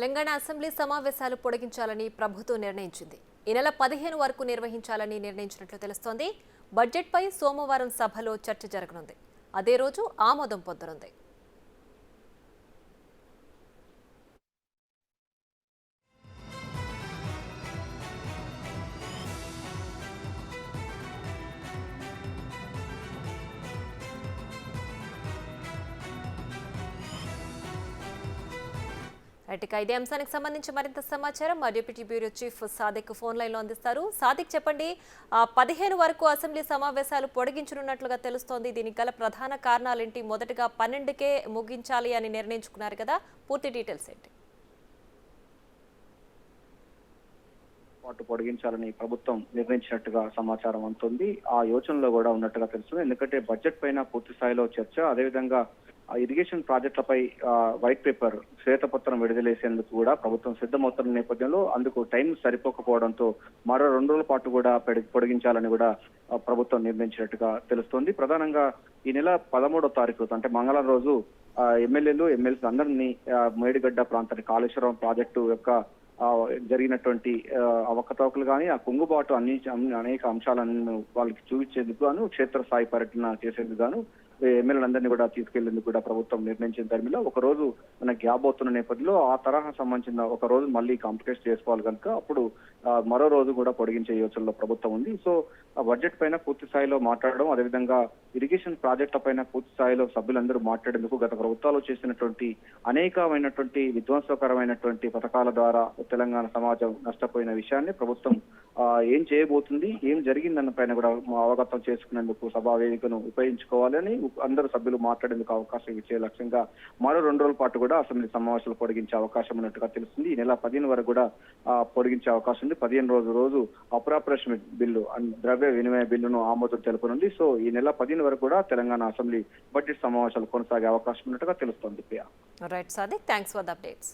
Telangana assembly సమావేశాలు పొడిగించాలని ప్రభుత్వం నిర్ణయించింది. ఈ నెల 15 వరకు నిర్వహించాలని నిర్ణయించినట్లు తెలుస్తోంది. బడ్జెట్పై సోమవారం సభలో చర్చ జరగనుంది. అదే రోజు ఆమోదం పొందనుంది. ఇక ఇదే అంశానికి సంబంధించి మరింత సమాచారం మా deputy bureau chief Sadiq phone line లో అందిస్తారు. సాదిక్, చెప్పండి, 15 వరకు అసెంబ్లీ సమావేశాలు పొడిగించనున్నట్లుగా తెలుస్తోంది. దీనికి గల ప్రధాన కారణాలేంటి? మొదటగా 12కే ముగించాలి అని నిర్ణయించుకున్నారు కదా, పూర్తి డీటెయిల్స్ ఏంటి? పాటు పొడిగించాలని ప్రభుత్వం నిర్ణయించినట్టుగా సమాచారం అందుతుంది. ఆ యోచనలో కూడా ఉన్నట్టుగా తెలుస్తుంది. ఎందుకంటే బడ్జెట్ పైన పూర్తి స్థాయిలో చర్చ, అదేవిధంగా ఇరిగేషన్ ప్రాజెక్టులపై వైట్ పేపర్ శ్వేతపత్రం విడుదలేసేందుకు కూడా ప్రభుత్వం సిద్ధమవుతున్న నేపథ్యంలో అందుకు టైం సరిపోకపోవడంతో మరో 2 రోజుల పాటు కూడా పొడిగించాలని కూడా ప్రభుత్వం నిర్ణయించినట్టుగా తెలుస్తోంది. ప్రధానంగా ఈ నెల 13వ తారీఖు అంటే మంగళవారం రోజు ఎమ్మెల్యేలు ఎమ్మెల్సీ అందరినీ మేడిగడ్డ ప్రాంతాన్ని కాళేశ్వరం ప్రాజెక్టు యొక్క జరిగినటువంటి అవకతవకలు కానీ ఆ కుంగుబాటు అనేక అంశాలను వాళ్ళకి చూపించేందుకు గాను క్షేత్రస్థాయి పర్యటన చేసేందుకు గాను ఎమ్మెల్యేలందరినీ కూడా తీసుకెళ్లేందుకు కూడా ప్రభుత్వం నిర్ణయించిన ధర్మిలో ఒక రోజు మన గ్యాప్ అవుతున్న నేపథ్యంలో ఆ తరహా సంబంధించిన ఒక రోజు మళ్ళీ కాంప్లికేట్ చేసుకోవాలి కనుక అప్పుడు మరో రోజు కూడా పొడిగించే యోచనలో ప్రభుత్వం ఉంది. సో బడ్జెట్ పైన పూర్తి స్థాయిలో మాట్లాడడం, అదేవిధంగా ఇరిగేషన్ ప్రాజెక్టుల పైన పూర్తి స్థాయిలో సభ్యులందరూ మాట్లాడేందుకు గత ప్రభుత్వాలు చేసినటువంటి అనేకమైనటువంటి విధ్వంసకరమైనటువంటి పథకాల ద్వారా తెలంగాణ సమాజం నష్టపోయిన విషయాన్ని ప్రభుత్వం ఏం చేయబోతుంది, ఏం జరిగిందన్న పైన కూడా అవగతం చేసుకునేందుకు సభా వేదికను ఉపయోగించుకోవాలని అందరూ సభ్యులు మాట్లాడేందుకు అవకాశం ఇచ్చే లక్ష్యంగా మరో 2 రోజుల పాటు కూడా అసెంబ్లీ సమావేశాలు పొడిగించే అవకాశం ఉన్నట్టుగా తెలుస్తుంది. ఈ నెల 15 వరకు కూడా పొడిగించే అవకాశం ఉంది. 15 రోజు అప్రాపరేషన్ బిల్లు, ద్రవ్య వినిమయ బిల్లును ఆమోదం తెలుపనుంది. సో ఈ నెల 15 వరకు కూడా తెలంగాణ అసెంబ్లీ బడ్జెట్ సమావేశాలు కొనసాగే అవకాశం ఉన్నట్టుగా తెలుస్తోంది. Right Sadiq, thanks for the updates.